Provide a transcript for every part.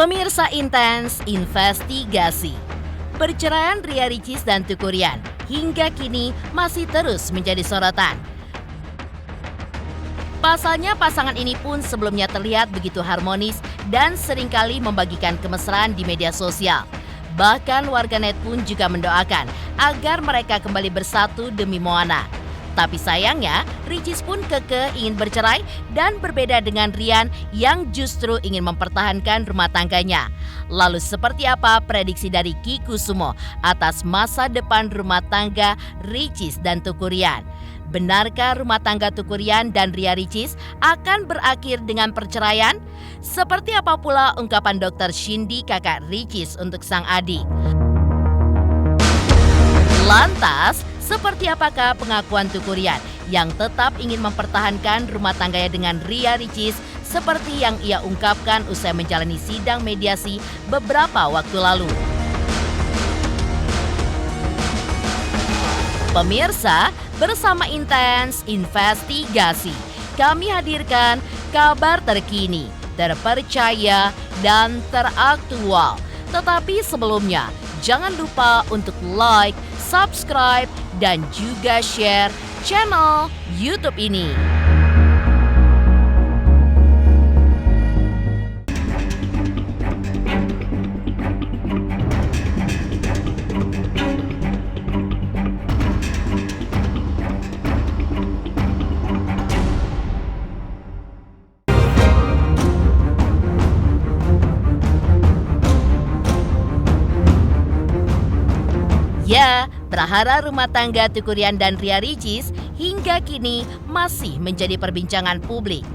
Pemirsa Intens Investigasi. Perceraian Ria Ricis dan Teuku Ryan hingga kini masih terus menjadi sorotan. Pasalnya pasangan ini pun sebelumnya terlihat begitu harmonis dan seringkali membagikan kemesraan di media sosial. Bahkan warganet pun juga mendoakan agar mereka kembali bersatu demi Moana. Tapi sayangnya, Ricis pun kekeh ingin bercerai dan berbeda dengan Ryan yang justru ingin mempertahankan rumah tangganya. Lalu seperti apa prediksi dari Ki Kusumo atas masa depan rumah tangga Ricis dan Teuku Ryan? Benarkah rumah tangga Teuku Ryan dan Ria Ricis akan berakhir dengan perceraian? Seperti apa pula ungkapan Dr. Shindy kakak Ricis untuk sang adik? Lantas, seperti apakah pengakuan Teuku Ryan yang tetap ingin mempertahankan rumah tangganya dengan Ria Ricis seperti yang ia ungkapkan usai menjalani sidang mediasi beberapa waktu lalu? Pemirsa, bersama Intens Investigasi, kami hadirkan kabar terkini, terpercaya, dan teraktual. Tetapi sebelumnya, jangan lupa untuk like, subscribe, dan juga share channel YouTube ini. Ya, prahara rumah tangga Teuku Ryan dan Ria Ricis hingga kini masih menjadi perbincangan publik.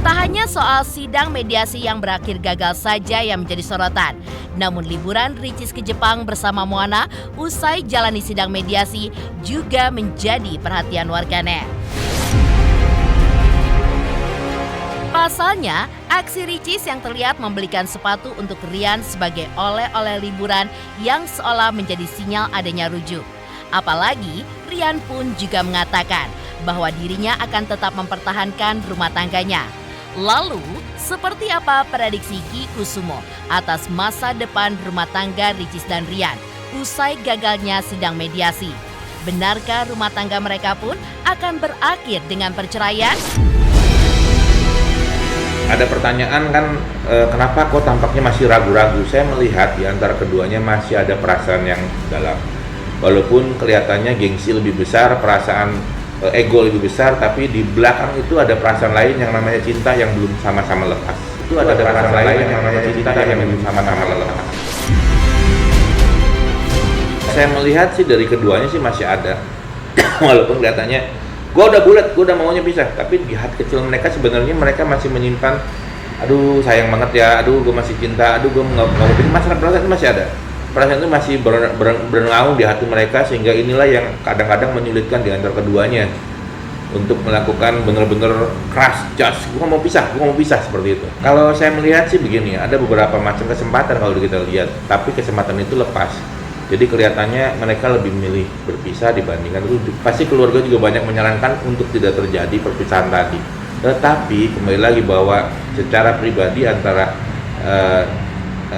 Tak hanya soal sidang mediasi yang berakhir gagal saja yang menjadi sorotan, namun liburan Ricis ke Jepang bersama Moana usai jalani sidang mediasi juga menjadi perhatian warganet. Pasalnya, aksi Ricis yang terlihat membelikan sepatu untuk Ryan sebagai oleh-oleh liburan yang seolah menjadi sinyal adanya rujuk. Apalagi, Ryan pun juga mengatakan bahwa dirinya akan tetap mempertahankan rumah tangganya. Lalu, seperti apa prediksi Ki Kusumo atas masa depan rumah tangga Ricis dan Ryan usai gagalnya sidang mediasi? Benarkah rumah tangga mereka pun akan berakhir dengan perceraian? Ada pertanyaan kan, kenapa kok tampaknya masih ragu-ragu? Saya melihat di antara keduanya masih ada perasaan yang dalam. Walaupun kelihatannya gengsi lebih besar, perasaan ego lebih besar, tapi di belakang itu ada perasaan lain yang namanya cinta yang belum sama-sama lepas. Itu ada perasaan lain yang namanya cinta yang belum sama-sama lepas. Saya melihat sih dari keduanya sih masih ada. Walaupun kelihatannya gue udah bulat, gue udah maunya pisah, tapi di hati kecil mereka sebenarnya mereka masih menyimpan, aduh sayang banget ya, aduh gue masih cinta, aduh gue nggak mau pilih. Masalah perasaan itu masih ada, perasaan itu masih berengaung di hati mereka, sehingga inilah yang kadang-kadang menyulitkan di antara keduanya untuk melakukan benar-benar keras, just gue mau pisah seperti itu. Kalau saya melihat sih begini, ada beberapa macam kesempatan kalau kita lihat, tapi kesempatan itu lepas. Jadi kelihatannya mereka lebih memilih berpisah dibandingkan rujuk. Pasti keluarga juga banyak menyarankan untuk tidak terjadi perpisahan tadi. Tetapi kembali lagi bahwa secara pribadi antara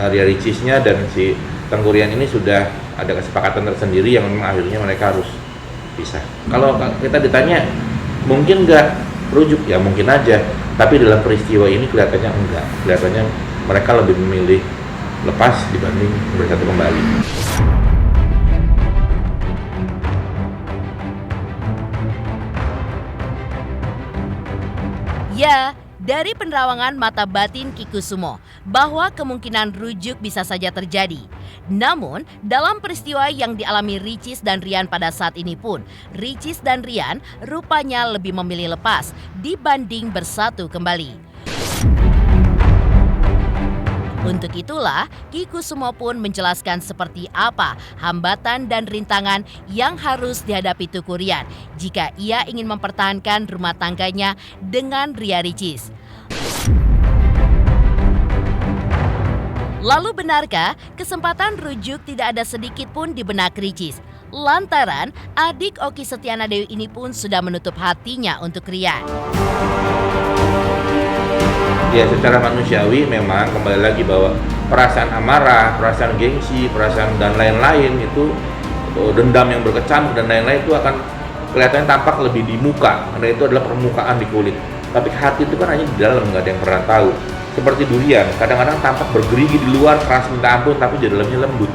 Ria Ricisnya dan si Teuku Ryan ini sudah ada kesepakatan tersendiri yang memang akhirnya mereka harus pisah. Kalau kita ditanya mungkin nggak rujuk, ya mungkin aja. Tapi dalam peristiwa ini kelihatannya enggak. Kelihatannya mereka lebih memilih lepas dibanding bersatu kembali. Ya, dari penerawangan mata batin Ki Kusumo bahwa kemungkinan rujuk bisa saja terjadi. Namun, dalam peristiwa yang dialami Ricis dan Ryan pada saat ini pun, Ricis dan Ryan rupanya lebih memilih lepas dibanding bersatu kembali. Untuk itulah, Ki Kusumo pun menjelaskan seperti apa hambatan dan rintangan yang harus dihadapi Teuku Ryan jika ia ingin mempertahankan rumah tangganya dengan Ria Ricis. Lalu benarkah kesempatan rujuk tidak ada sedikit pun di benak Ricis? Lantaran adik Okky Setiana Dewi ini pun sudah menutup hatinya untuk Ryan. Ya secara manusiawi memang kembali lagi bahwa perasaan amarah, perasaan gengsi, perasaan dan lain-lain itu dendam yang berkecamuk dan lain-lain itu akan kelihatannya tampak lebih di muka, karena itu adalah permukaan di kulit. Tapi hati itu kan hanya di dalam, nggak ada yang pernah tahu. Seperti durian, kadang-kadang tampak bergerigi di luar keras minta ampun, tapi di dalamnya lembut.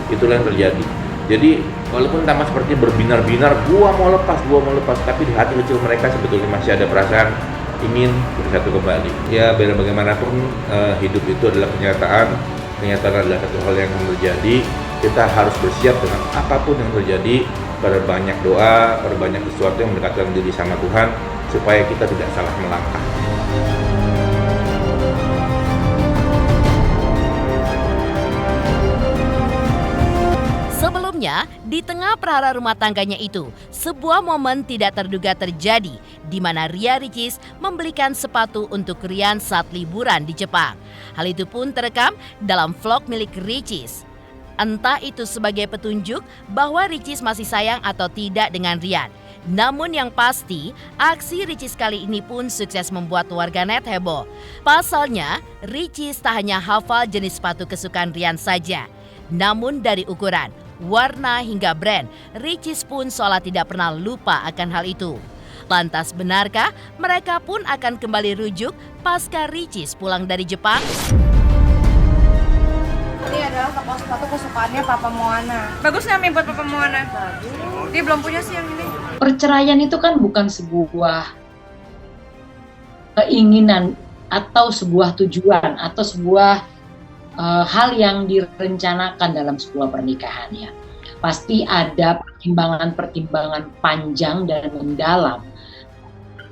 Itulah yang terjadi. Jadi walaupun tampak seperti berbinar-binar, gua mau lepas, tapi di hati kecil mereka sebetulnya masih ada perasaan ingin bersatu kembali. Ya biar bagaimanapun hidup itu adalah kenyataan adalah satu hal yang terjadi. Kita harus bersiap dengan apapun yang terjadi, berbanyak doa, berbanyak sesuatu yang mendekatkan diri sama Tuhan supaya kita tidak salah melangkah. Sebelumnya, di tengah prahara rumah tangganya itu, sebuah momen tidak terduga terjadi di mana Ria Ricis membelikan sepatu untuk Rian saat liburan di Jepang. Hal itu pun terekam dalam vlog milik Ricis. Entah itu sebagai petunjuk bahwa Ricis masih sayang atau tidak dengan Rian. Namun yang pasti, aksi Ricis kali ini pun sukses membuat warganet heboh. Pasalnya, Ricis tak hanya hafal jenis sepatu kesukaan Rian saja, namun dari ukuran, warna hingga brand, Ricis pun seolah tidak pernah lupa akan hal itu. Lantas benarkah mereka pun akan kembali rujuk pasca Ricis pulang dari Jepang? Ini adalah toko sepatu kesukaannya Papa Moana. Bagus nggak Mi buat Papa Moana? Bagus. Dia belum punya sih yang ini. Perceraian itu kan bukan sebuah keinginan atau sebuah tujuan atau sebuah hal yang direncanakan dalam sebuah pernikahan ya. Pasti ada pertimbangan-pertimbangan panjang dan mendalam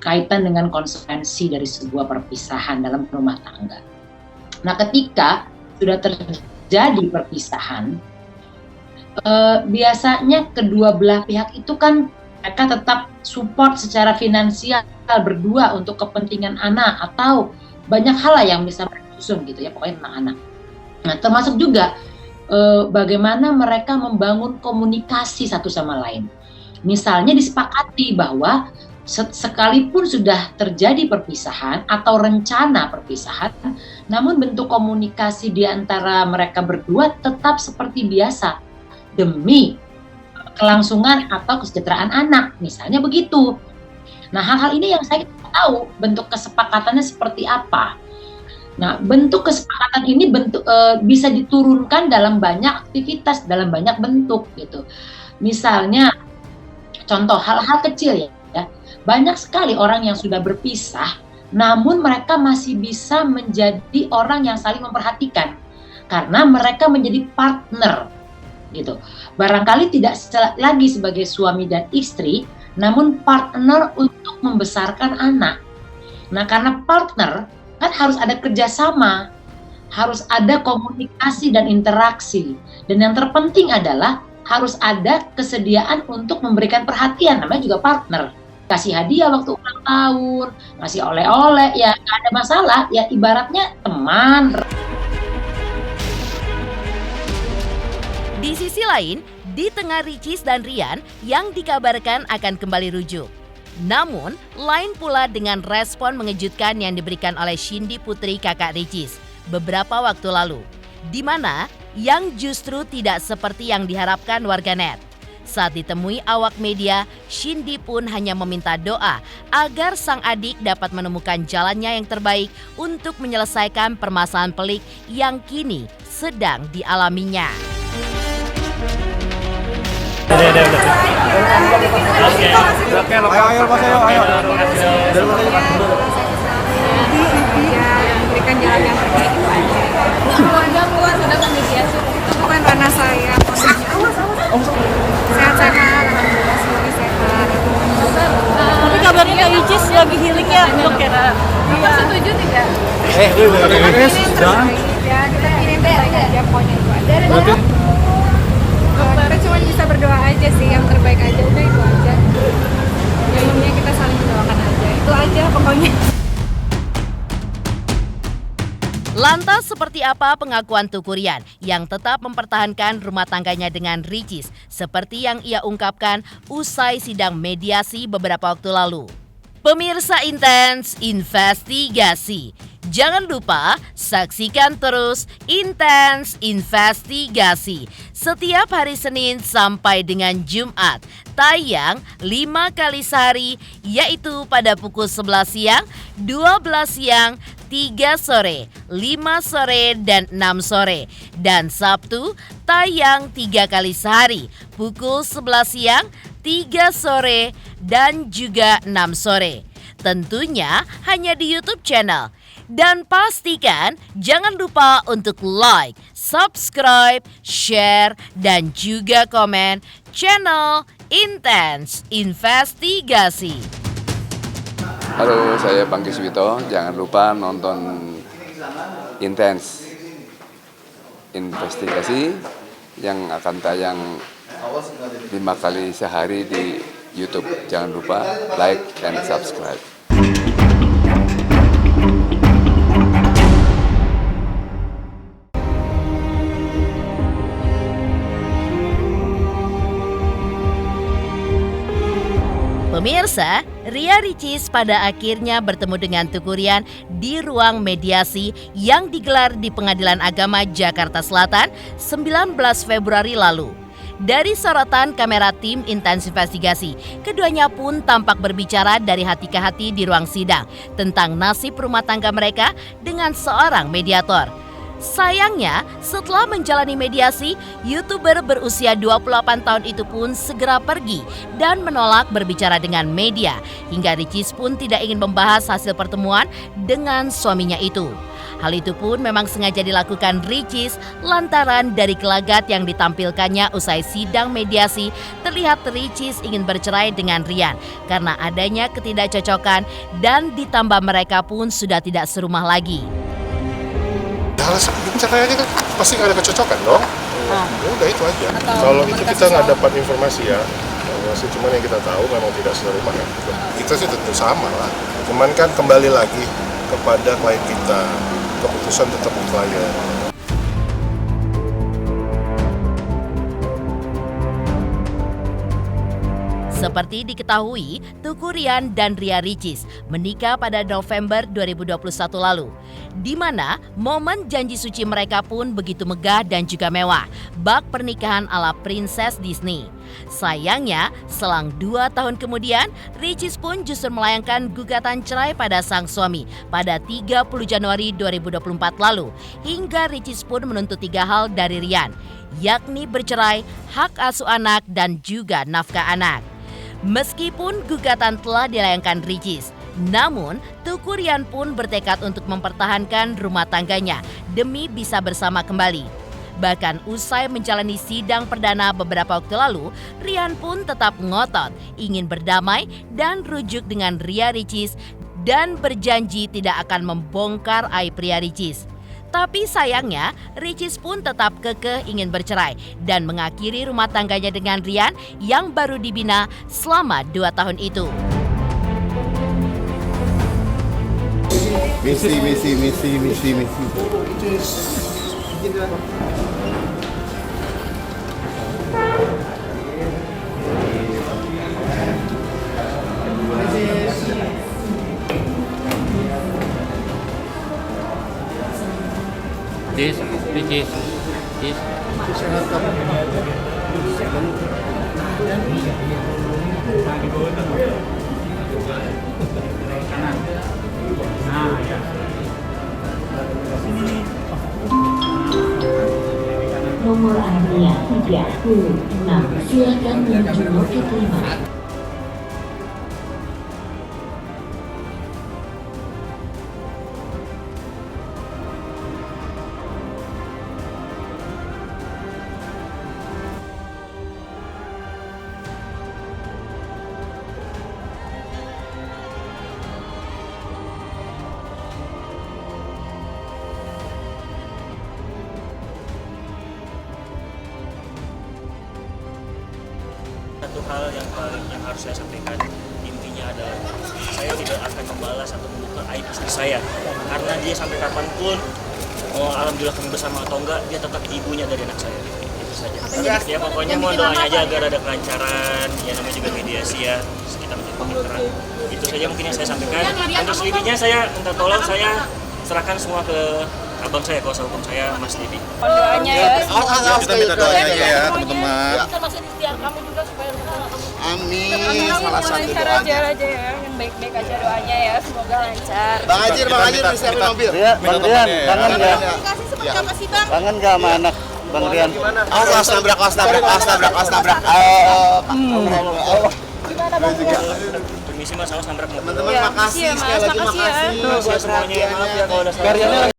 kaitan dengan konsekuensi dari sebuah perpisahan dalam rumah tangga. Nah, ketika sudah terjadi perpisahan, biasanya kedua belah pihak itu kan mereka tetap support secara finansial berdua untuk kepentingan anak atau banyak hal yang bisa bersusun gitu ya, pokoknya tentang anak. Nah, termasuk juga bagaimana mereka membangun komunikasi satu sama lain. Misalnya disepakati bahwa sekalipun sudah terjadi perpisahan atau rencana perpisahan, namun bentuk komunikasi di antara mereka berdua tetap seperti biasa demi kelangsungan atau kesejahteraan anak, misalnya begitu. Nah, hal-hal ini yang saya tahu bentuk kesepakatannya seperti apa. Nah, bentuk kesepakatan ini bisa diturunkan dalam banyak aktivitas, dalam banyak bentuk gitu. Misalnya, contoh hal-hal kecil ya. Banyak sekali orang yang sudah berpisah, namun mereka masih bisa menjadi orang yang saling memperhatikan karena mereka menjadi partner gitu. Barangkali tidak lagi sebagai suami dan istri, namun partner untuk membesarkan anak. Nah, karena partner kan harus ada kerjasama, harus ada komunikasi dan interaksi. Dan yang terpenting adalah harus ada kesediaan untuk memberikan perhatian, namanya juga partner. Kasih hadiah waktu ulang tahun, ngasih oleh-oleh, ya nggak ada masalah, ya ibaratnya teman. Di sisi lain, di tengah Ricis dan Rian yang dikabarkan akan kembali rujuk. Namun, lain pula dengan respon mengejutkan yang diberikan oleh Cindy Putri kakak Ricis beberapa waktu lalu, di mana yang justru tidak seperti yang diharapkan warganet. Saat ditemui awak media, Cindy pun hanya meminta doa agar sang adik dapat menemukan jalannya yang terbaik untuk menyelesaikan permasalahan pelik yang kini sedang dialaminya. Ayo Mas, ayo. Berikan jalan yang terbaik itu aja. Keluarga puas sudah memediasi. Itu bukan ranah saya. Sehat-sehat, alhamdulillah semuanya sehat. Tapi kabarnya Ricis lagi healing ya dok ya? Bapak setuju tidak? Jangan. Ya, kita kirim terbaik aja pokoknya itu aja. Kita cuma bisa berdoa aja sih, yang terbaik aja, udah itu aja. Yang intinya kita saling mendoakan aja, itu aja pokoknya. Lantas seperti apa pengakuan Tuku Rian yang tetap mempertahankan rumah tangganya dengan Ricis seperti yang ia ungkapkan usai sidang mediasi beberapa waktu lalu? Pemirsa Intens Investigasi, Jangan lupa saksikan terus Intens Investigasi setiap hari Senin sampai dengan Jumat. Tayang 5 kali sehari, yaitu pada pukul 11 siang, 12 siang, 3 sore, 5 sore, dan 6 sore. Dan Sabtu tayang 3 kali sehari, pukul 11 siang, 3 sore, dan juga 6 sore. Tentunya hanya di YouTube channel. Dan pastikan jangan lupa untuk like, subscribe, share, dan juga komen channel Intens Investigasi. Halo, saya Bang Kiswito. Jangan lupa nonton Intens Investigasi yang akan tayang 5 kali sehari di YouTube. Jangan lupa like dan subscribe. Pemirsa, Ria Ricis pada akhirnya bertemu dengan Teuku Ryan di ruang mediasi yang digelar di Pengadilan Agama Jakarta Selatan 19 Februari lalu. Dari sorotan kamera tim Intens Investigasi, keduanya pun tampak berbicara dari hati ke hati di ruang sidang tentang nasib rumah tangga mereka dengan seorang mediator. Sayangnya, setelah menjalani mediasi, YouTuber berusia 28 tahun itu pun segera pergi dan menolak berbicara dengan media, hingga Ricis pun tidak ingin membahas hasil pertemuan dengan suaminya itu. Hal itu pun memang sengaja dilakukan Ricis lantaran dari gelagat yang ditampilkannya usai sidang mediasi, terlihat Ricis ingin bercerai dengan Ryan karena adanya ketidakcocokan dan ditambah mereka pun sudah tidak serumah lagi. Alasan cerai aja kan pasti nggak ada kecocokan dong. Udah itu aja. Kalau itu kita nggak dapat informasi ya. Informasi cuman yang kita tahu memang tidak serumah ya. Kita sih tentu sama lah. Cuman kan kembali lagi kepada klien kita. Keputusan tetap di klien. Seperti diketahui, Teuku Ryan dan Ria Ricis menikah pada November 2021 lalu, di mana momen janji suci mereka pun begitu megah dan juga mewah, bak pernikahan ala Princess Disney. Sayangnya, selang 2 tahun kemudian, Ricis pun justru melayangkan gugatan cerai pada sang suami pada 30 Januari 2024 lalu, hingga Ricis pun menuntut 3 hal dari Ryan, yakni bercerai, hak asuh anak, dan juga nafkah anak. Meskipun gugatan telah dilayangkan Ricis, namun Teuku Ryan pun bertekad untuk mempertahankan rumah tangganya demi bisa bersama kembali. Bahkan usai menjalani sidang perdana beberapa waktu lalu, Ryan pun tetap ngotot ingin berdamai dan rujuk dengan Ria Ricis dan berjanji tidak akan membongkar aib Ria Ricis. Tapi sayangnya, Ricis pun tetap kekeh ingin bercerai dan mengakhiri rumah tangganya dengan Ryan yang baru dibina selama 2 tahun itu. Misi. Ricis. Nomor Anda 36, silakan menuju loket 5. Satu hal yang harus saya sampaikan, intinya adalah saya tidak akan membalas atau membuka aib istri saya, karena dia sampai kapanpun alhamdulillah kami bersama atau enggak, dia tetap ibunya dari anak saya. Itu saja. Ya pokoknya mohon doanya aja agar ada kelancaran, ya namanya juga mediasi ya, kita menjadi pemikiran. Itu saja mungkin yang saya sampaikan. Untuk selebihnya saya minta tolong, saya serahkan semua ke abang saya, kuasa hukum saya, Mas Didi. Doanya ya. Kita minta doanya aja ya teman-teman. Kita masih ikhtiar kami juga supaya Amin. Salah satu lancar doanya. aja ya, yang baik-baik aja doanya ya, semoga lancar. Bang Haji disiapin mobil. Bang Rian, kangen nggak? Kasih seperti apa sih Bang? Kangen nggak sama anak Bang Rian? Awas nabrak. Gimana Bang Rian? Permisi Mas, awas nabrak mobil. Teman-teman Ya, makasih makasih ya, sekali Mas. lagi Makasih ya. makasih. Makasih semuanya, maaf ya kalau ada salah. Karyanya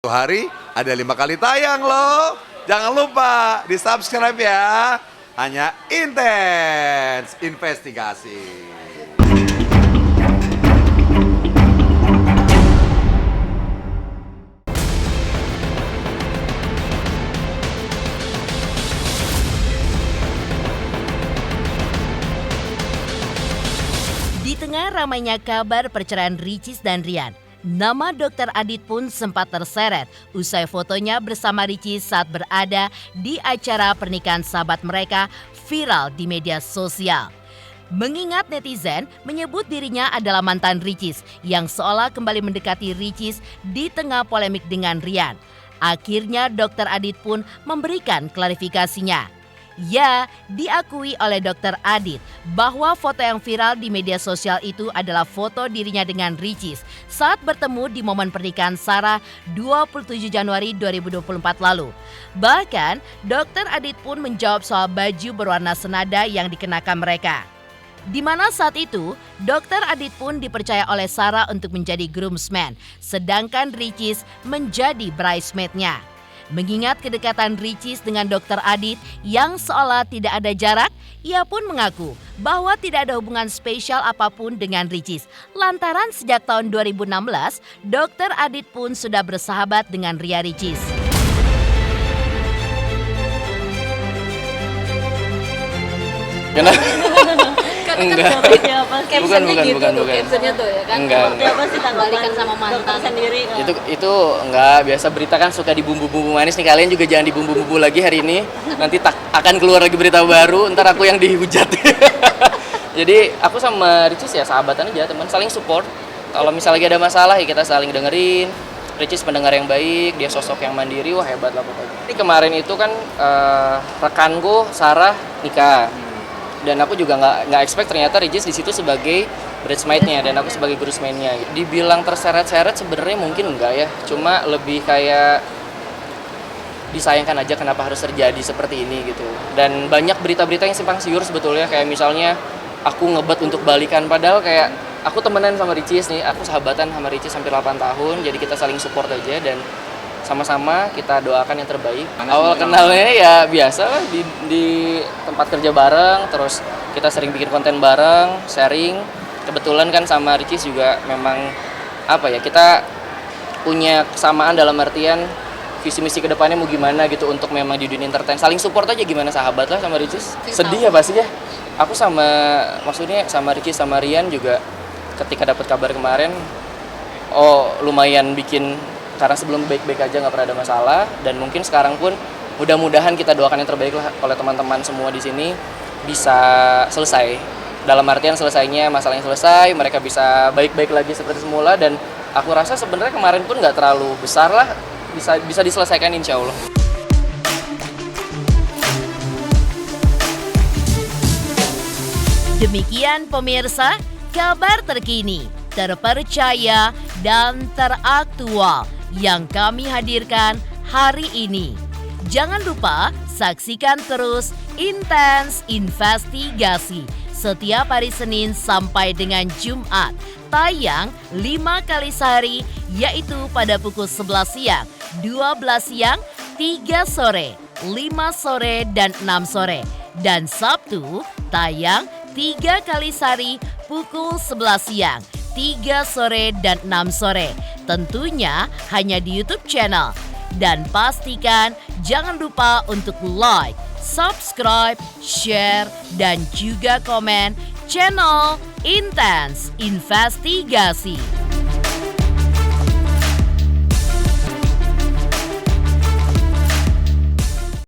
hari ada 5 kali tayang loh. Jangan lupa di subscribe ya. Hanya Intens Investigasi. Di tengah ramainya kabar perceraian Ricis dan Rian, nama Dr. Adit pun sempat terseret usai fotonya bersama Ricis saat berada di acara pernikahan sahabat mereka viral di media sosial. Mengingat netizen menyebut dirinya adalah mantan Ricis yang seolah kembali mendekati Ricis di tengah polemik dengan Rian. Akhirnya Dr. Adit pun memberikan klarifikasinya. Ya, diakui oleh Dr. Adit bahwa foto yang viral di media sosial itu adalah foto dirinya dengan Ricis saat bertemu di momen pernikahan Sarah 27 Januari 2024 lalu. Bahkan, Dr. Adit pun menjawab soal baju berwarna senada yang dikenakan mereka. Di mana saat itu, Dr. Adit pun dipercaya oleh Sarah untuk menjadi groomsman, sedangkan Ricis menjadi bridesmaid-nya. Mengingat kedekatan Ricis dengan Dr. Adit yang seolah tidak ada jarak, ia pun mengaku bahwa tidak ada hubungan spesial apapun dengan Ricis. Lantaran sejak tahun 2016, Dr. Adit pun sudah bersahabat dengan Ria Ricis. Enggak. Bukan. Captionnya tuh ya kan. Enggak. Apa sih tanggapan sama mantan sendiri? Itu enggak, biasa berita kan suka dibumbu-bumbu manis nih, kalian juga jangan dibumbu-bumbu lagi hari ini. Nanti akan keluar lagi berita baru, ntar aku yang dihujat. Jadi aku sama Ricis ya sahabatan aja, teman, saling support. Kalau misalnya lagi ada masalah ya kita saling dengerin. Ricis pendengar yang baik, dia sosok yang mandiri, wah hebat lah pokoknya. Ini kemarin itu kan rekanku Sarah nikah. Dan aku juga nggak expect ternyata Ricis di situ sebagai bridesmaid-nya dan aku sebagai groomsman-nya. Dibilang terseret-seret sebenarnya mungkin enggak ya, cuma lebih kayak disayangkan aja kenapa harus terjadi seperti ini gitu. Dan banyak berita-berita yang simpang siur sebetulnya, kayak misalnya aku ngebet untuk balikan, padahal kayak aku temenan sama Ricis nih, aku sahabatan sama Ricis hampir 8 tahun, jadi kita saling support aja dan sama-sama kita doakan yang terbaik. Awal kenalnya ya biasa lah di tempat kerja bareng, terus kita sering bikin konten bareng, sharing. Kebetulan kan sama Ricis juga memang apa ya, kita punya kesamaan dalam artian visi misi kedepannya mau gimana gitu untuk memang di dunia entertain. Saling support aja, gimana sahabat lah sama Ricis. Sedih ya pasti ya. Aku maksudnya sama Ricis sama Rian juga ketika dapat kabar kemarin, lumayan bikin, karena sebelum baik-baik aja nggak pernah ada masalah, dan mungkin sekarang pun mudah-mudahan kita doakan yang terbaik lah oleh teman-teman semua di sini bisa selesai dalam artian selesainya masalahnya selesai, mereka bisa baik-baik lagi seperti semula, dan aku rasa sebenarnya kemarin pun nggak terlalu besar lah, bisa diselesaikan insya Allah. Demikian pemirsa, kabar terkini, terpercaya, dan teraktual yang kami hadirkan hari ini. Jangan lupa saksikan terus Intens Investigasi setiap hari Senin sampai dengan Jumat. Tayang 5 kali sehari, yaitu pada pukul 11 siang, 12 siang, 3 sore, 5 sore, dan 6 sore. Dan Sabtu tayang 3 kali sehari pukul 11 siang, 3 sore, dan 6 sore. Tentunya hanya di YouTube channel. Dan pastikan jangan lupa untuk like, subscribe, share, dan juga komen channel Intens Investigasi.